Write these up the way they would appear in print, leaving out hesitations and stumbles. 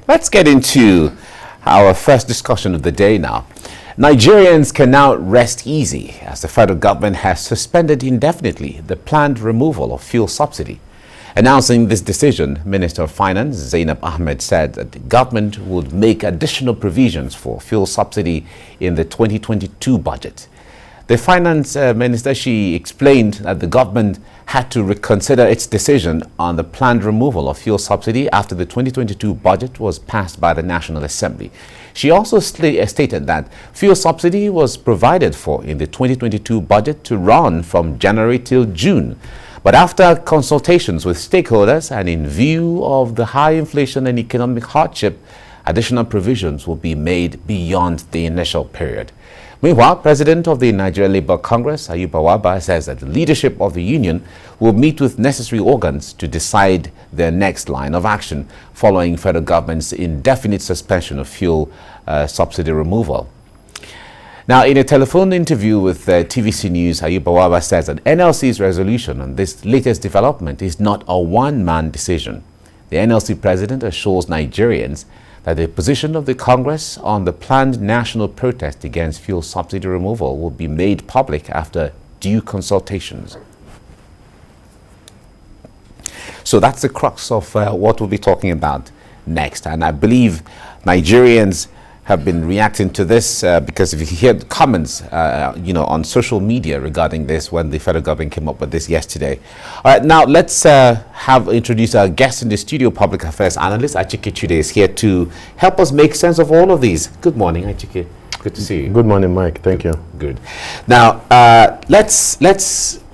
Let's get into our first discussion of the day now. Nigerians can now rest easy as the federal government has suspended indefinitely the planned removal of fuel subsidy. Announcing this decision, Minister of Finance Zainab Ahmed said that the government would make additional provisions for fuel subsidy in the 2022 budget. The finance minister, she explained that the government had to reconsider its decision on the planned removal of fuel subsidy after the 2022 budget was passed by the National Assembly. She also stated that fuel subsidy was provided for in the 2022 budget to run from January till June. But after consultations with stakeholders and in view of the high inflation and economic hardship, additional provisions will be made beyond the initial period. Meanwhile, President of the Nigerian Labour Congress, Ayuba Waba, says that the leadership of the union will meet with necessary organs to decide their next line of action following federal government's indefinite suspension of fuel subsidy removal. Now, in a telephone interview with TVC News, Ayuba Waba says that NLC's resolution on this latest development is not a one-man decision. The NLC president assures Nigerians that the position of the Congress on the planned national protest against fuel subsidy removal will be made public after due consultations. So that's the crux of what we'll be talking about next. And I believe Nigerians have been reacting to this because if you hear the comments, on social media regarding this when the federal government came up with this yesterday. All right, now let's introduce our guest in the studio, public affairs analyst Achike Chude is here to help us make sense of all of these. Good morning, Achike. Good to see you. Good morning, Mike. Thank you. Good. Now let's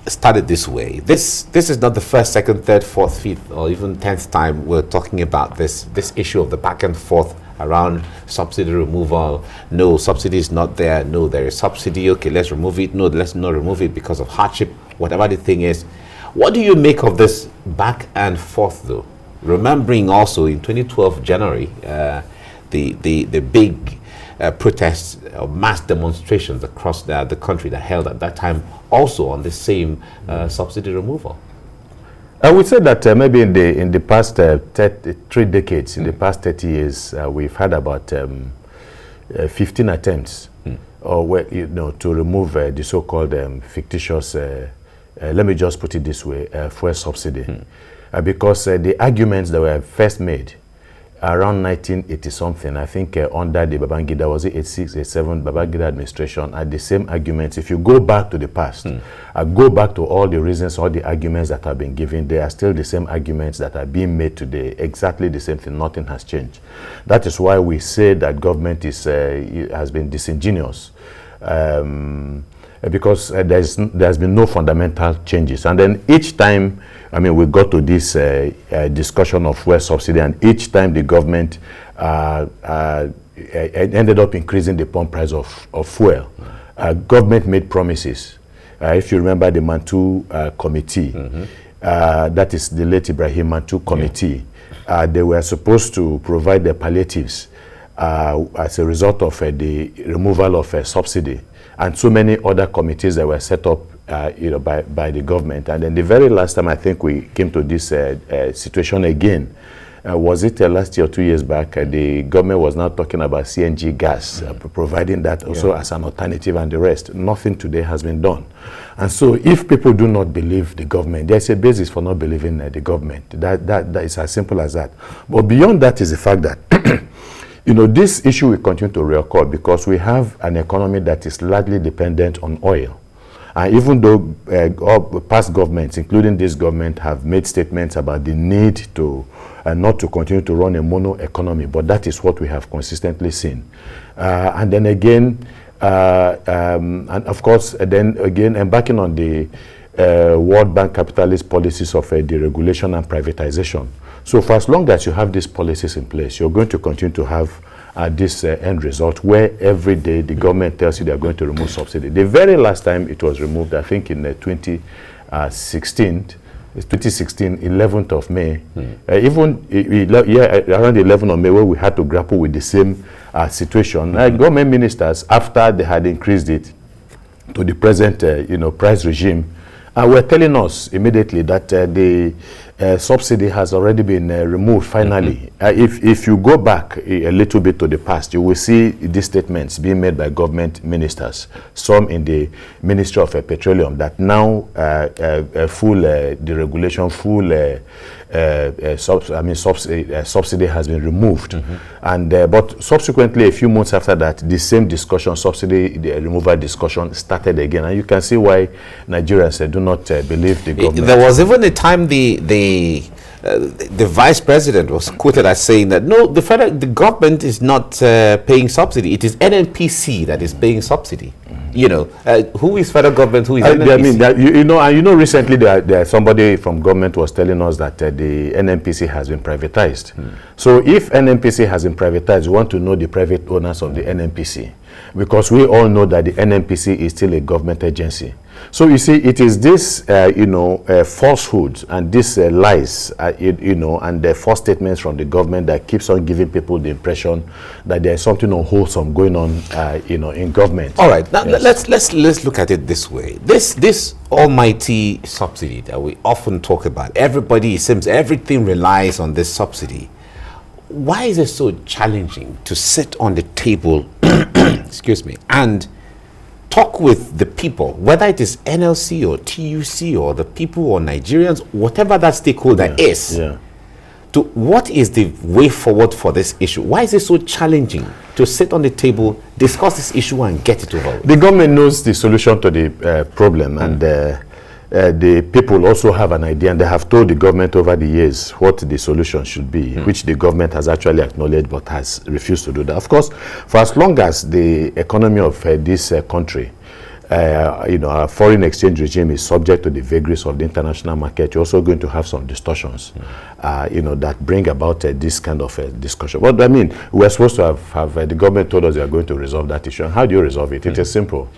start it this way. This is not the first, second, third, fourth, fifth, or even 10th time we're talking about this issue of the back and forth around subsidy removal. No, subsidy is not there. No, there is subsidy. Okay, let's remove it. No, let's not remove it because of hardship, whatever the thing is. What do you make of this back and forth, though? Remembering also in 2012 January, the big protests or mass demonstrations across the country that held at that time also on the same subsidy removal. I would say that maybe in the past 3 decades, in the past 30 years, we've had about 15 attempts, to remove the so-called fictitious. Let me just put it this way: fuel subsidy, because the arguments that were first made around 1980 something, I think under the Babangida, was it 86, 87 Babangida administration, are the same arguments. If you go back to the past, go back to all the reasons, all the arguments that have been given, they are still the same arguments that are being made today, exactly the same thing, nothing has changed. That is why we say that government has been disingenuous. Because there's been no fundamental changes. And then each time, we got to this discussion of fuel subsidy, and each time the government ended up increasing the pump price of fuel. Government made promises. If you remember the Mantu committee, that is the late Ibrahim Mantu committee, they were supposed to provide the palliatives as a result of the removal of subsidy, and so many other committees that were set up by the government. And then the very last time I think we came to this situation again, was it last year or 2 years back, the government was now talking about CNG gas, providing that also as an alternative, and the rest. Nothing today has been done. And so if people do not believe the government, there's a basis for not believing the government. That is as simple as that. But beyond that is the fact that this issue will continue to reoccur because we have an economy that is largely dependent on oil. And even though all past governments, including this government, have made statements about the need to not to continue to run a mono economy, but that is what we have consistently seen. And then again, and of course, then again, embarking on the World Bank capitalist policies of deregulation and privatization. So for as long as you have these policies in place, you're going to continue to have this end result where every day the government tells you they're going to remove subsidy. The very last time it was removed, I think in 2016, 11th of May, around the 11th of May, where we had to grapple with the same situation. Government ministers, after they had increased it to the present price regime, were telling us immediately that subsidy has already been removed finally. If you go back a little bit to the past, you will see these statements being made by government ministers, some in the Ministry of Petroleum, that now full deregulation, full subsidy has been removed. And but subsequently, a few months after that, the same discussion, subsidy the removal discussion, started again. And you can see why Nigerians do not believe the government. There was even a time the vice president was quoted as saying that no, the government is not paying subsidy. It is NNPC that is paying subsidy. You know, who is federal government? Who is NNPC? I mean, recently somebody from government was telling us that the NNPC has been privatized. So if NNPC has been privatized, we want to know the private owners of the NNPC, because we all know that the NNPC is still a government agency. So you see, it is this, falsehoods and these lies, and the false statements from the government that keeps on giving people the impression that there is something unwholesome going on, in government. All right, now let's look at it this way. This almighty subsidy that we often talk about, everybody, it seems everything relies on this subsidy. Why is it so challenging to sit on the table, excuse me, and talk with the people, whether it is NLC or TUC or the people or Nigerians, whatever that stakeholder is, to what is the way forward for this issue? Why is it so challenging to sit on the table, discuss this issue and get it over? The government knows the solution to the problem, and the people also have an idea, and they have told the government over the years what the solution should be, which the government has actually acknowledged but has refused to do that. Of course, for as long as the economy of this country, our foreign exchange regime is subject to the vagaries of the international market, you're also going to have some distortions, that bring about this kind of discussion. But I mean, we're supposed to have the government told us they are going to resolve that issue. And how do you resolve it? It is simple.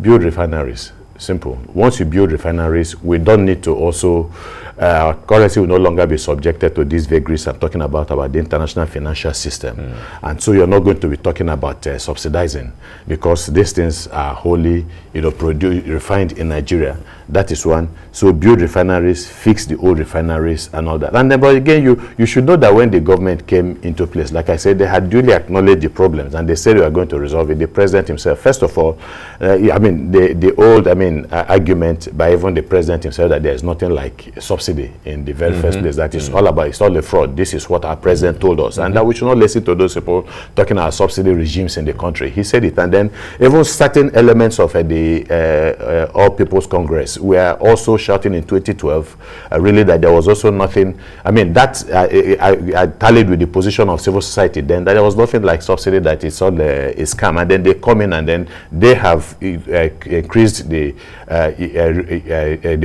Build refineries. Simple. Once you build refineries, we don't need to also, currency will no longer be subjected to these vagaries I'm talking about the international financial system. And so you're not going to be talking about subsidizing, because these things are wholly, refined in Nigeria. That is one. So build refineries, fix the old refineries and all that. And then, but again, you should know that when the government came into place, like I said, they had duly acknowledged the problems and they said we are going to resolve it. The president himself, first of all, the old, argument by even the president himself that there is nothing like subsidy in the very first place. That is all about, it's all a fraud. This is what our president told us. And that we should not listen to those people talking about subsidy regimes in the country. He said it. And then even certain elements of the All People's Congress were also shouting in 2012, really, that there was also nothing. I tallied with the position of civil society then, that there was nothing like subsidy, that it's all a scam. And then they come in and then they have increased the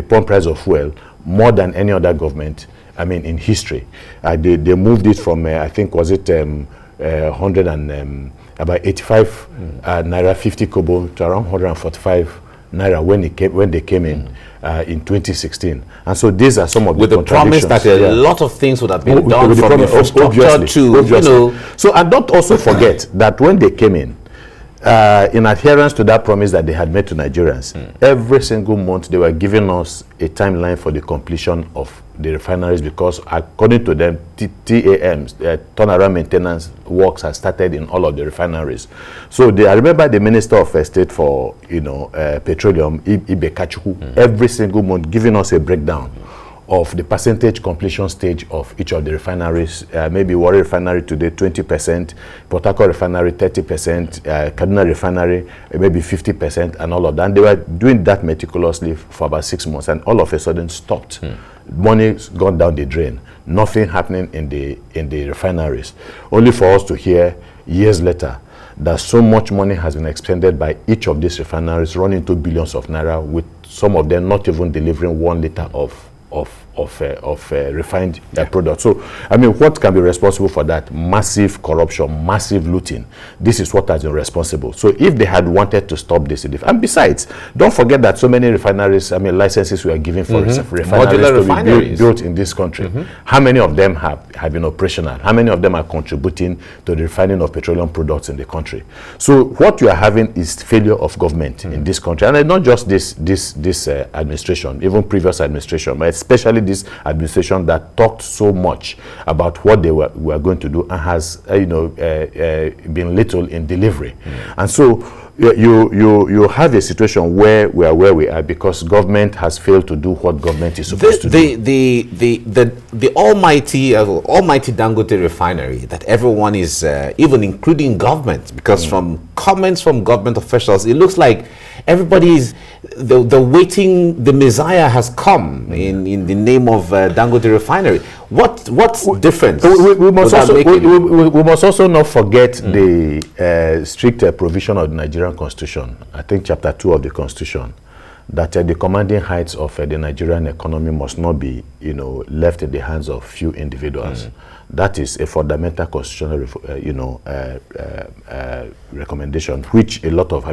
pump price of fuel more than any other government, in history. They moved it from, I think, was it 100 and about 85 naira 50 kobo to around 145 naira when they came in 2016. And so these are some of with the promise that a lot of things would have been done from infrastructure to, So, and don't also forget that when they came in adherence to that promise that they had made to Nigerians, every single month they were giving us a timeline for the completion of the refineries, because according to them, TAMs, turnaround maintenance works have started in all of the refineries. So I remember the Minister of State for Petroleum, Ibe Kachuku, every single month giving us a breakdown of the percentage completion stage of each of the refineries. Maybe Warri Refinery today 20%, Port Harcourt Refinery 30%, Kaduna Refinery maybe 50%, and all of that. And they were doing that meticulously for about 6 months, and all of a sudden stopped. Money's gone down the drain. Nothing happening in the refineries. Only for us to hear years later that so much money has been expended by each of these refineries, running to billions of naira, with some of them not even delivering 1 liter of refined product. So, what can be responsible for that? Massive corruption, massive looting. This is what has been responsible. So, if they had wanted to stop this, and besides, don't forget that so many refineries, licenses were given for refineries to be built in this country. How many of them have been operational? How many of them are contributing to the refining of petroleum products in the country? So, what you are having is failure of government in this country, and not just this administration, even previous administration, but especially this administration that talked so much about what they were going to do and has, been little in delivery. And so you have a situation where we are where we are because government has failed to do what government is supposed to do. The almighty Dangote refinery that everyone is, even including government, because from comments from government officials, it looks like everybody is the waiting, the Messiah has come in the name of Dangote refinery. What's different? We must also not forget the strict provision of the Nigerian Constitution. I think Chapter 2 of the Constitution, that the commanding heights of the Nigerian economy must not be, left in the hands of few individuals. That is a fundamental constitutional, recommendation, which a lot of,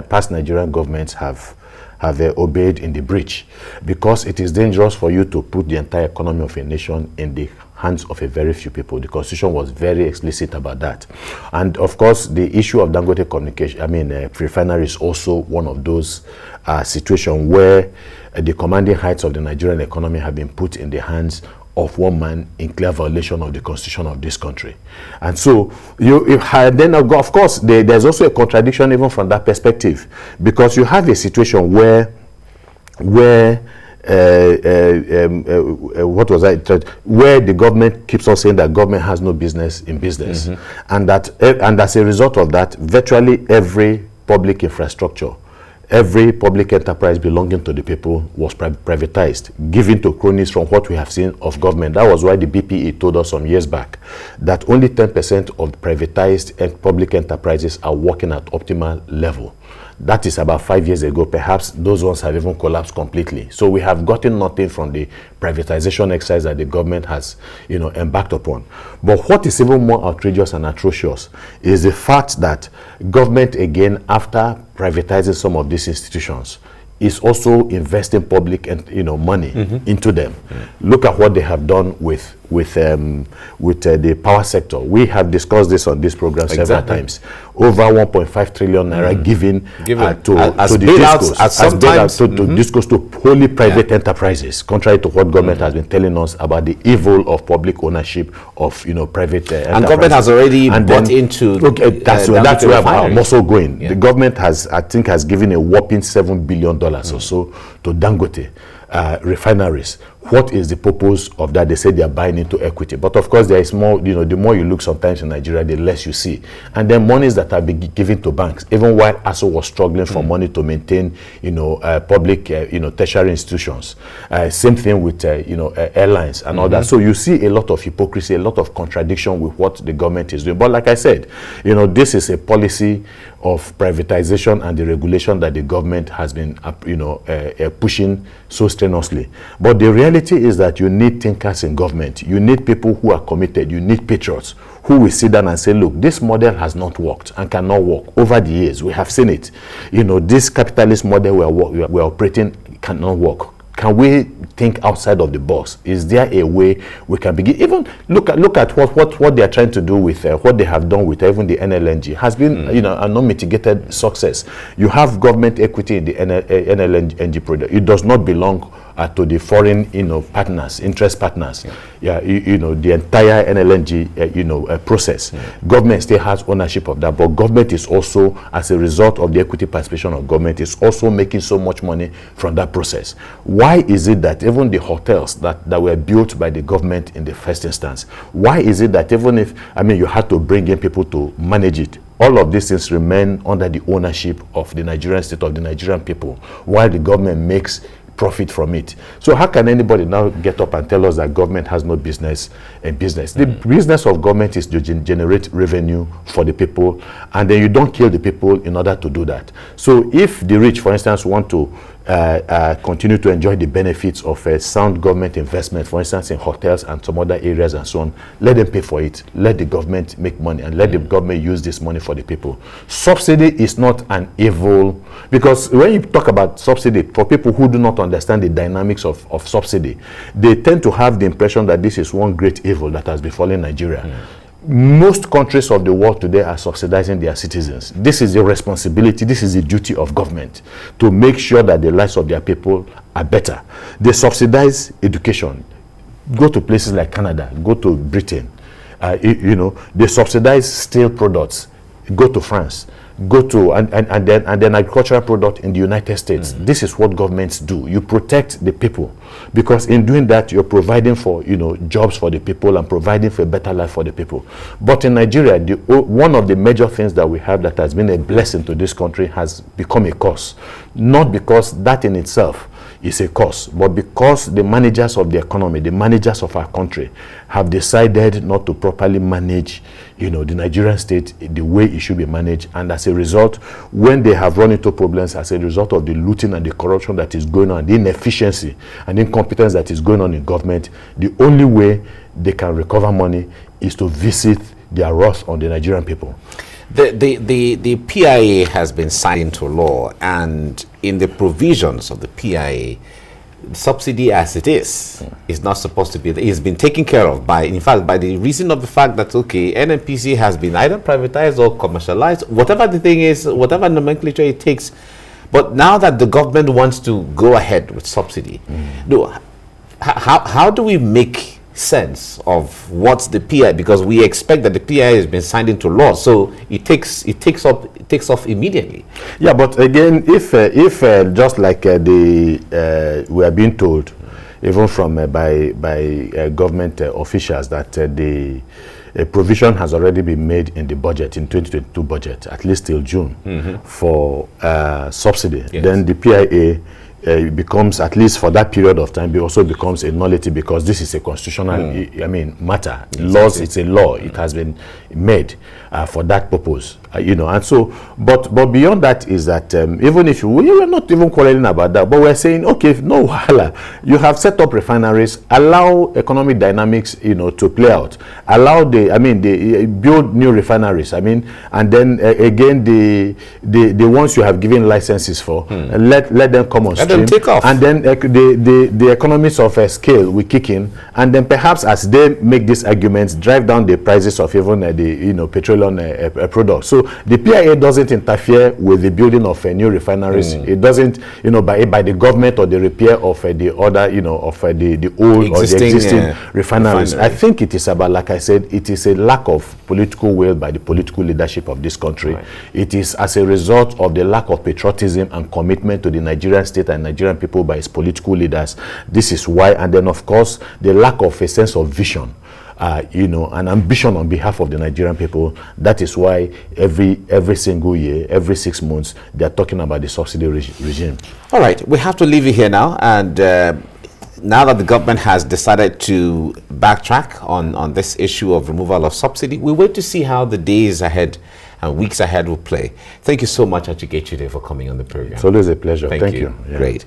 past Nigerian governments have obeyed in the breach, because it is dangerous for you to put the entire economy of a nation in the hands of a very few people. The Constitution was very explicit about that. And of course, the issue of Dangote refinery is also one of those situations where the commanding heights of the Nigerian economy have been put in the hands of one man in clear violation of the constitution of this country. And so of course there's also a contradiction even from that perspective, because you have a situation where where the government keeps on saying that government has no business in business, and as a result of that, virtually every public infrastructure, every public enterprise belonging to the people was privatized, given to cronies from what we have seen of government. That was why the BPE told us some years back that only 10% of privatized public enterprises are working at optimal level. That is about 5 years ago. Perhaps those ones have even collapsed completely. So we have gotten nothing from the privatization exercise that the government has, embarked upon. But what is even more outrageous and atrocious is the fact that government, again, after privatizing some of these institutions, is also investing public money into them. Look at what they have done with the power sector. We have discussed this on this program several times. Over 1.5 trillion naira given to the discos, to wholly private enterprises, contrary to what government has been telling us about the evil of public ownership of private enterprises. And government has already bought into. That's where I'm also going. The government has given a whopping $7 billion or so to Dangote refineries. What is the purpose of that? They say they are buying into equity, but of course there is more. The more you look sometimes in Nigeria, the less you see. And then monies that are being given to banks, even while ASO was struggling for money to maintain, public, tertiary institutions. Same thing with, airlines and all that. So you see a lot of hypocrisy, a lot of contradiction with what the government is doing. But like I said, this is a policy of privatization and the regulation that the government has been, pushing so strenuously. But the reality is that you need thinkers in government. You need people who are committed. You need patriots who will sit down and say, look, this model has not worked and cannot work. Over the years, we have seen it. This capitalist model we're operating cannot work. Can we think outside of the box? Is there a way we can begin? Even look at what they are trying to do with what they have done with even the NLNG has been a non-mitigated success. You have government equity in the NLNG project. It does not belong to the foreign partners, interest partners. The entire NLNG process. Government still has ownership of that, but government is also, as a result of the equity participation of government, is also making so much money from that process. Why is it that even the hotels that were built by the government in the first instance, why is it that even if you had to bring in people to manage it, all of these things remain under the ownership of the Nigerian state, of the Nigerian people, while the government makes profit from it? So how can anybody now get up and tell us that government has no business in business? The business of government is to generate revenue for the people, and then you don't kill the people in order to do that. So if the rich, for instance, want to continue to enjoy the benefits of a sound government investment, for instance, in hotels and some other areas and so on, let them pay for it. Let the government make money and let the government use this money for the people. Subsidy is not an evil, because when you talk about subsidy, for people who do not understand the dynamics of subsidy, they tend to have the impression that this is one great evil that has befallen Nigeria. most countries of the world today are subsidizing their citizens. This is the responsibility, this is the duty of government to make sure that the lives of their people are better. They subsidize education. Go to places like Canada, go to Britain. They subsidize steel products. Go to France. Go to and then agricultural product in the United States. This is what governments do. You protect the people, because in doing that you're providing for jobs for the people and providing for a better life for the people. But in Nigeria, one of the major things that we have that has been a blessing to this country has become a curse. Not because that in itself is a cause, but because the managers of the economy, the managers of our country, have decided not to properly manage the Nigerian state the way it should be managed. And as a result, when they have run into problems as a result of the looting and the corruption that is going on, the inefficiency and incompetence that is going on in government, the only way they can recover money is to visit their wrath on the Nigerian people. The PIA has been signed into law, and in the provisions of the PIA, subsidy as it is not supposed to be. It's been taken care of by the reason of the fact that NNPC has been either privatized or commercialized, whatever the thing is, whatever nomenclature it takes. But now that the government wants to go ahead with subsidy, how do we make sense of what's the PI, because we expect that the PI has been signed into law, so it takes off immediately. Yeah, but again, if just like we are being told, even from by government officials, that the provision has already been made in the budget, in 2022 budget, at least till June, for subsidy, then the PIA becomes, at least for that period of time, also becomes a nullity, because this is a constitutional matter. Laws, it's a law. It has been made for that purpose, and so, but beyond that is that even if we are not even quarreling about that, but we're saying, okay, no wahala, you have set up refineries, allow economic dynamics to play out, allow they build new refineries, and then again the ones you have given licenses for, let them come on stream, take off. And then the economies of scale will kick in, and then perhaps as they make these arguments, drive down the prices of even the petroleum products. So the PIA doesn't interfere with the building of new refineries. It doesn't by the government or the repair of the other of the old or the existing refineries. I think it is about, like I said, it is a lack of political will by the political leadership of this country. Right. It is as a result of the lack of patriotism and commitment to the Nigerian state and Nigerian people by its political leaders. This is why, and then of course the lack of a sense of vision, an ambition on behalf of the Nigerian people. That is why every single year, every 6 months, they are talking about the subsidy regime. All right, we have to leave it here now, and now that the government has decided to backtrack on this issue of removal of subsidy, we wait to see how the days ahead and weeks ahead will play. Thank you so much, Achike Chude, for coming on the program. It's always a pleasure. Thank you. Yeah. Great.